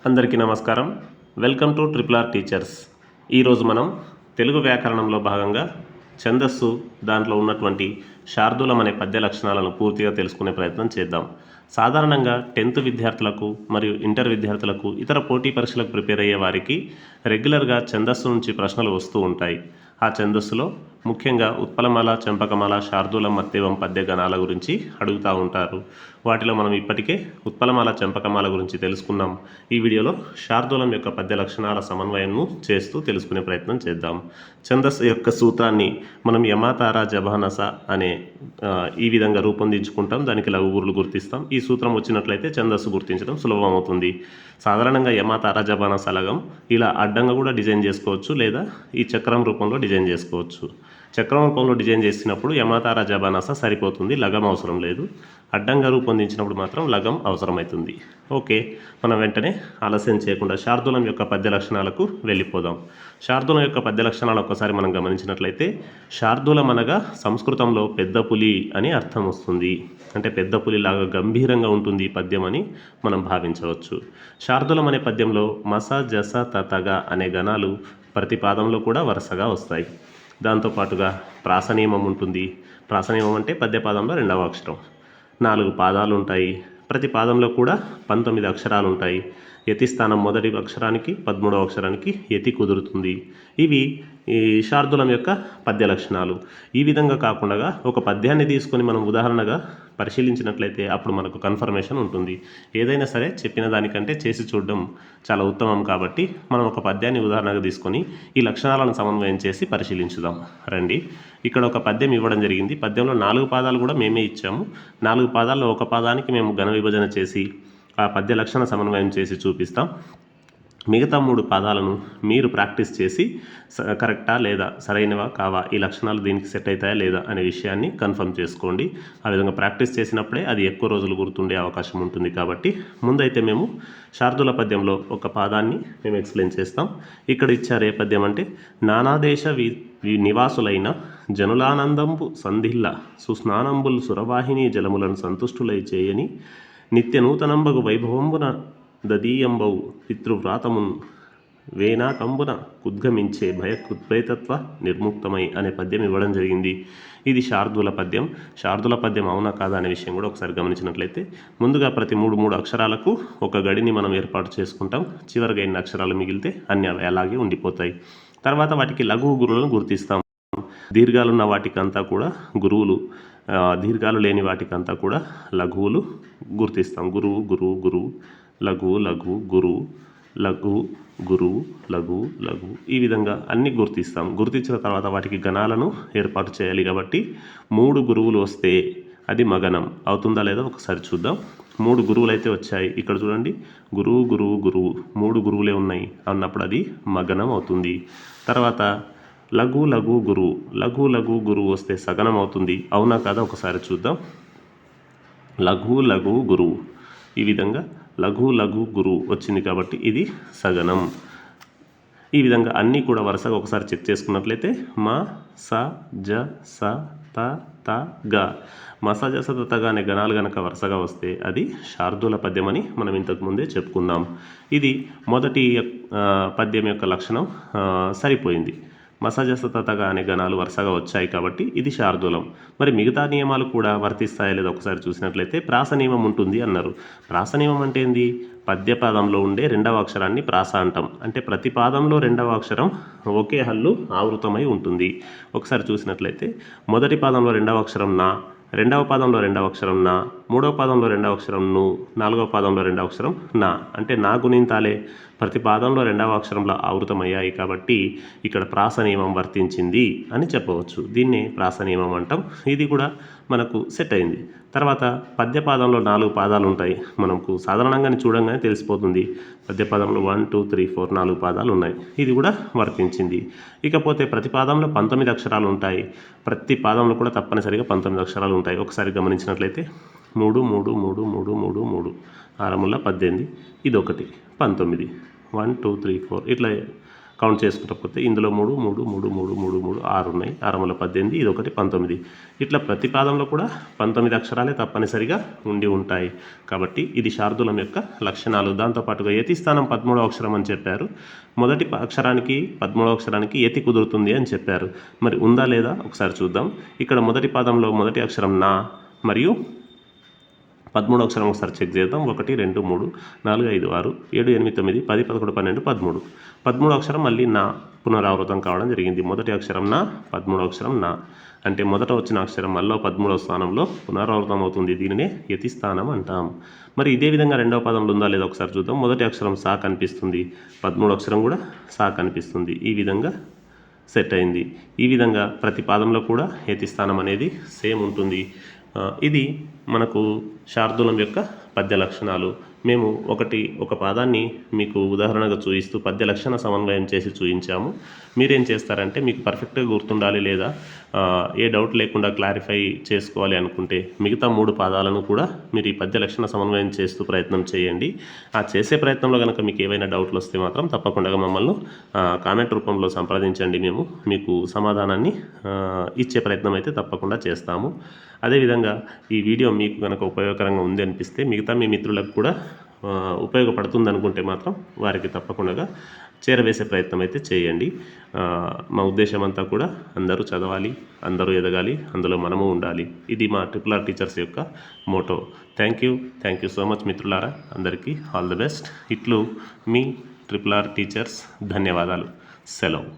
అందరికీ నమస్కారం. Welcome to triple teachers. ఈరోజు మనం తెలుగు వ్యాకరణంలో భాగంగా ఛందస్సు దాంట్లో ఉన్నటువంటి శార్దూలం అనే పద్య లక్షణాలను పూర్తిగా తెలుసుకునే ప్రయత్నం చేద్దాం. సాధారణంగా 10th విద్యార్థులకు మరియు ఇంటర్ విద్యార్థులకు ఇతర పోటీ పరీక్షలకు ప్రిపేర్ అయ్యే వారికి రెగ్యులర్గా ఛందస్సు నుంచి ప్రశ్నలు వస్తూ ఉంటాయి. ఆ ఛందస్సులో ముఖ్యంగా ఉత్పలమాల, చంపకమాల, శార్దూలం, మత్తేవం పద్య గణాల గురించి అడుగుతూ ఉంటారు. వాటిలో మనం ఇప్పటికే ఉత్పలమాల, చంపకమాల గురించి తెలుసుకున్నాం. ఈ వీడియోలో శార్దూలం యొక్క పద్య లక్షణాల సమన్వయంను చేస్తూ తెలుసుకునే ప్రయత్నం చేద్దాం. ఛందస్సు యొక్క సూత్రాన్ని మనం యమాతార జభానస అనే ఈ విధంగా రూపొందించుకుంటాం. దానికి లఘుగురులు గుర్తిస్తాం. ఈ సూత్రం వచ్చినట్లయితే ఛందస్సు గుర్తించడం సులభం అవుతుంది. సాధారణంగా యమాతార జభానస లగం ఇలా అడ్డంగా కూడా డిజైన్ చేసుకోవచ్చు, లేదా ఈ చక్రం రూపంలో డిజైన్ చేసుకోవచ్చు. చక్రం రూపంలో డిజైన్ చేసినప్పుడు యమాతార జబానస సరిపోతుంది, లగం అవసరం లేదు. అడ్డంగా రూపొందించినప్పుడు మాత్రం లగం అవసరమవుతుంది. ఓకే, మనం వెంటనే ఆలస్యం చేయకుండా శార్దూలం యొక్క పద్య లక్షణాలకు వెళ్ళిపోదాం. శార్దూలం యొక్క పద్య లక్షణాలు ఒక్కసారి మనం గమనించినట్లయితే, శార్దూలం అనగా సంస్కృతంలో పెద్ద పులి అని అర్థం వస్తుంది. అంటే పెద్ద పులిలాగా గంభీరంగా ఉంటుంది ఈ పద్యం అని మనం భావించవచ్చు. శార్దూలం అనే పద్యంలో మస, జస, తతగ అనే గణాలు ప్రతి పాదంలో కూడా వరుసగా వస్తాయి. దాంతోపాటుగా ప్రాసనియమం ఉంటుంది. ప్రాసనియమం అంటే పద్యపాదంలో 2వ అక్షరం. 4 పాదాలు ఉంటాయి. ప్రతి పాదంలో కూడా 19 అక్షరాలు ఉంటాయి. యతి స్థానం మొదటి అక్షరానికి 13వ అక్షరానికి యతి కుదురుతుంది. ఇవి ఈ శార్దూలం యొక్క పద్య లక్షణాలు. ఈ విధంగా కాకుండా ఒక పద్యాన్ని తీసుకొని మనం ఉదాహరణగా పరిశీలించినట్లయితే అప్పుడు మనకు కన్ఫర్మేషన్ ఉంటుంది. ఏదైనా సరే చెప్పిన దానికంటే చేసి చూడడం చాలా ఉత్తమం. కాబట్టి మనం ఒక పద్యాన్ని ఉదాహరణగా తీసుకొని ఈ లక్షణాలను సమన్వయం చేసి పరిశీలించుదాం. రండి, ఇక్కడ ఒక పద్యం ఇవ్వడం జరిగింది. పద్యంలో 4 పాదాలు కూడా మేమే ఇచ్చాము. 4 పాదాల్లో ఒక పాదానికి మేము ఘన విభజన చేసి ఆ పద్య లక్షణ సమన్వయం చేసి చూపిస్తాం. మిగతా 3 పాదాలను మీరు ప్రాక్టీస్ చేసి కరెక్టా లేదా, సరైనవా కావా, ఈ లక్షణాలు దీనికి సెట్ అవుతాయా లేదా అనే విషయాన్ని కన్ఫర్మ్ చేసుకోండి. ఆ విధంగా ప్రాక్టీస్ చేసినప్పుడే అది ఎక్కువ రోజులు గుర్తుండే అవకాశం ఉంటుంది. కాబట్టి ముందైతే మేము శార్దూల పద్యంలో ఒక పాదాన్ని మేము ఎక్స్ప్లెయిన్ చేస్తాం. ఇక్కడ ఇచ్చారు ఏ పద్యం అంటే, నానాదేశ నివాసులైన జనులానందంబు సంధిల్ల సుస్నానంబుల్ సురవాహిని జలములను సంతుష్టులై చేయని నిత్య నూతనంబగు వైభవంబున దదీయంబౌ పితృవ్రాతమున్ వేనాకంబున కుద్గమించే భయకృత్ప్రేతత్వ నిర్ముక్తమై అనే పద్యం ఇవ్వడం జరిగింది. ఇది శార్దూల పద్యం. శార్దూల పద్యం అవునా కాదా అనే విషయం కూడా ఒకసారి గమనించినట్లయితే, ముందుగా ప్రతి 3 అక్షరాలకు ఒక గడిని మనం ఏర్పాటు చేసుకుంటాం. చివరిగా ఎన్ని అక్షరాలు మిగిలితే అన్ని అలాగే ఉండిపోతాయి. తర్వాత వాటికి లఘువు గురువులను గుర్తిస్తాం. దీర్ఘాలున్న వాటికంతా కూడా గురువులు, దీర్ఘాలు లేని వాటికంతా కూడా లఘువులు గుర్తిస్తాం. గురువు, గురువు, గురువు, లఘువు, లఘువు, గురువు, లఘువు, గురువు, లఘువు, లఘువు, ఈ విధంగా అన్ని గుర్తిస్తాం. గుర్తించిన తర్వాత వాటికి గణాలను ఏర్పాటు చేయాలి. కాబట్టి 3 గురువులు వస్తే అది మగనం అవుతుందా లేదా ఒకసారి చూద్దాం. 3 గురువులు అయితే వచ్చాయి. ఇక్కడ చూడండి, గురువు, గురువు, గురువు, 3 గురువులే ఉన్నాయి అన్నప్పుడు అది మగనం అవుతుంది. తర్వాత లఘు, లఘు, గురువు, లఘు, లఘు, గురువు వస్తే సగనం అవుతుంది. అవునా కాదా ఒకసారి చూద్దాం. లఘు, లఘు, గురువు, ఈ విధంగా లఘు, లఘు, గురువు వచ్చింది కాబట్టి ఇది సగనం. ఈ విధంగా అన్నీ కూడా వరుసగా ఒకసారి చెక్ చేసుకున్నట్లయితే మ, స, జ, స, త, త, గ, మస, జ, స, త, గ అనే గణాలు కనుక వరుసగా వస్తే అది శార్దూల పద్యం అని మనం ఇంతకుముందే చెప్పుకున్నాం. ఇది మొదటి పద్యం యొక్క లక్షణం సరిపోయింది. మసజసతగా అనే గణాలు వరుసగా వచ్చాయి కాబట్టి ఇది శార్దూలం. మరి మిగతా నియమాలు కూడా వర్తిస్తాయా లేదా ఒకసారి చూసినట్లయితే ప్రాస నియమం ఉంటుంది అన్నారు. ప్రాస నియమం అంటే ఏంది? పద్యపాదంలో ఉండే 2వ అక్షరాన్ని ప్రాస అంటాం. అంటే ప్రతి పాదంలో 2వ అక్షరం ఒకే హల్లు ఆవృతమై ఉంటుంది. ఒకసారి చూసినట్లయితే మొదటి పాదంలో 2వ అక్షరం నా, 2వ పాదంలో 2వ అక్షరం నా, 3వ పాదంలో 2వ అక్షరం ను, 4వ పాదంలో 2వ అక్షరం నా. అంటే నా గుణింతాలే ప్రతి పాదంలో 2వ అక్షరంలో ఆవృతమయ్యాయి. కాబట్టి ఇక్కడ ప్రాస నియమం వర్తించింది అని చెప్పవచ్చు. దీన్నే ప్రాస నియమం అంటాం. ఇది కూడా మనకు సెట్ అయింది. తర్వాత పద్యపాదంలో 4 పాదాలు ఉంటాయి. మనకు సాధారణంగానే చూడంగానే తెలిసిపోతుంది. పద్యపాదంలో 1, 2, 3, 4 4 పాదాలు ఉన్నాయి. ఇది కూడా వర్తించింది. ఇకపోతే ప్రతి పాదంలో 19 అక్షరాలు ఉంటాయి. ప్రతి పాదంలో కూడా తప్పనిసరిగా 19 అక్షరాలు ఉంటాయి. ఒకసారి గమనించినట్లయితే 3, 3, 3, 3, 3, 3, 6 18, ఇది ఒకటి 19, 1, 2, 3, 4 ఇట్లా కౌంట్ చేసుకుంటకపోతే ఇందులో 3 3 3 3 3 3 6 ఉన్నాయి. 6 18, ఇది ఒకటి 19. ఇట్లా ప్రతి పాదంలో కూడా 19 అక్షరాలే తప్పనిసరిగా ఉండి ఉంటాయి. కాబట్టి ఇది శార్దూలం యొక్క లక్షణాలు. దాంతోపాటుగా యతి స్థానం 13వ అక్షరం అని చెప్పారు. మొదటి అక్షరానికి 13వ అక్షరానికి యతి కుదురుతుంది అని చెప్పారు. మరి ఉందా లేదా ఒకసారి చూద్దాం. ఇక్కడ మొదటి పాదంలో మొదటి అక్షరం నా మరియు 13వ అక్షరం ఒకసారి చెక్ చేద్దాం. 1 2 3 4 5 6 7 8 9 10 11 12 13. 13వ అక్షరం మళ్ళీ నా పునరావృతం కావడం జరిగింది. మొదటి అక్షరం నా, 13వ అక్షరం నా. అంటే మొదట వచ్చిన అక్షరం మళ్ళీ 13వ స్థానంలో పునరావృతం అవుతుంది. దీనినే యతి స్థానం అంటాం. మరి ఇదే విధంగా రెండవ పదంలో ఉందా లేదా ఒకసారి చూద్దాం. మొదటి అక్షరం సా కనిపిస్తుంది, 13వ అక్షరం కూడా సా కనిపిస్తుంది. ఈ విధంగా సెట్ అయింది. ఈ విధంగా ప్రతి పాదంలో కూడా యతి స్థానం అనేది సేమ్ ఉంటుంది. ఇది మనకు శార్దూలం యొక్క పద్య లక్షణాలు. మేము ఒక పాదాన్ని మీకు ఉదాహరణగా చూపిస్తూ పద్య లక్షణ సమన్వయం చేసి చూపించాము. మీరేం చేస్తారంటే మీకు పర్ఫెక్ట్గా గుర్తుండాలి లేదా ఏ డౌట్ లేకుండా క్లారిఫై చేసుకోవాలి అనుకుంటే మిగతా 3 పాదాలను కూడా మీరు ఈ పద్య లక్షణ సమన్వయం చేస్తూ ప్రయత్నం చేయండి. ఆ చేసే ప్రయత్నంలో కనుక మీకు ఏవైనా డౌట్లు వస్తే మాత్రం తప్పకుండా మమ్మల్ని కామెంట్ రూపంలో సంప్రదించండి. మేము మీకు సమాధానాన్ని ఇచ్చే ప్రయత్నం అయితే తప్పకుండా చేస్తాము. అదేవిధంగా ఈ వీడియో మీకు కనుక ఉపయోగకరంగా ఉంది అనిపిస్తే మిగతా మీ మిత్రులకు కూడా ఉపయోగపడుతుంది అనుకుంటే మాత్రం వారికి తప్పకుండా చేరవేసే ప్రయత్నం అయితే చేయండి. మా ఉద్దేశం అంతా కూడా అందరూ చదవాలి, అందరూ ఎదగాలి, అందులో మనము ఉండాలి. ఇది మా RRR టీచర్స్ యొక్క motto. Thank you so much మిత్రులారా. అందరికీ ఆల్ ది బెస్ట్. ఇట్లు మీ RRR టీచర్స్. ధన్యవాదాలు. సెలవు.